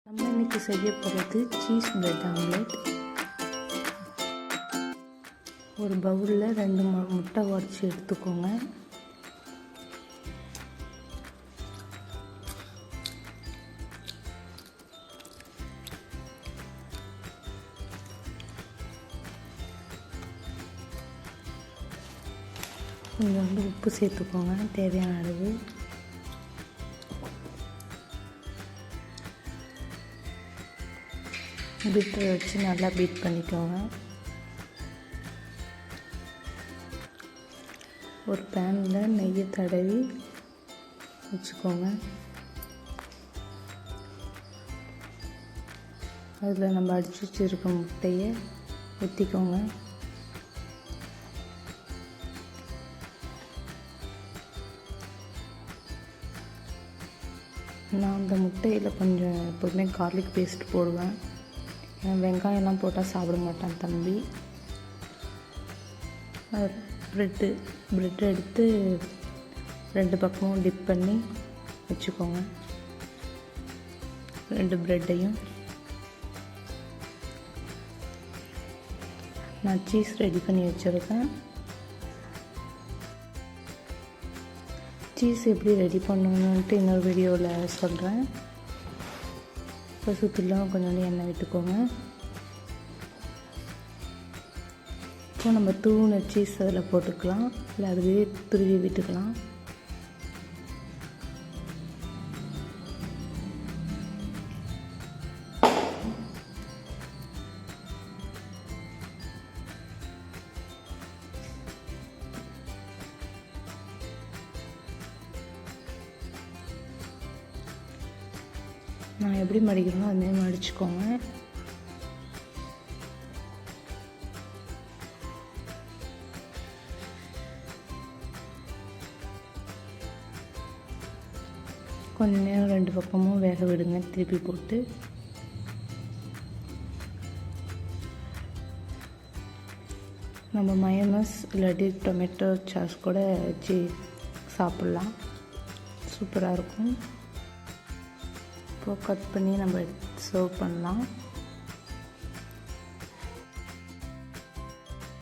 நம்ம இன்றைக்கி செய்ய போகிறது சீஸ் பிரெட் ஆம்லேட். ஒரு பவுலில் 2 முட்டை உடச்சி எடுத்துக்கோங்க. கொஞ்சம் உப்பு சேர்த்துக்கோங்க தேவையான அளவு. பீட்டரை வச்சு நல்லா பீட் பண்ணிக்கோங்க. ஒரு பேனில் நெய்யை தடவி வச்சுக்கோங்க. அதில் நம்ம அடித்து வச்சுருக்க முட்டையை ஊற்றிக்கோங்க. நான் அந்த முட்டையில் கொஞ்சம் எப்போதுமே கார்லிக் பேஸ்ட் போடுவேன். வெங்காயம்லாம் போட்டால் சாப்பிட மாட்டான் தம்பி. ப்ரெட்டு எடுத்து 2 பக்கமும் டிப் பண்ணி வச்சுக்கோங்க. 2 ப்ரெட்டையும் நான் சீஸ் ரெடி பண்ணி வச்சுருக்கேன். சீஸ் எப்படி ரெடி பண்ணணுன்ட்டு இன்னொரு வீடியோவில் சொல்கிறேன். இப்போ சுற்றிலும் கொஞ்சோண்டு எண்ணெய் விட்டுக்கோங்க. இப்போ நம்ம தூண சீஸ் அதில் போட்டுக்கலாம், இல்லை அதுவே துருவி விட்டுக்கலாம். நான் எப்படி மடிக்கிறேனோ அதுமாரி மடிச்சுக்கோங்க. கொஞ்ச நேரம் 2 பக்கமும் வேக விடுங்க. திருப்பி போட்டு நம்ம மயோனஸ் இல்லாட்டி டொமேட்டோ சாஸ் கூட வச்சு சாப்பிட்லாம், சூப்பராக இருக்கும். இப்போ கட் பண்ணி நம்ம சர்வ் பண்ணலாம்.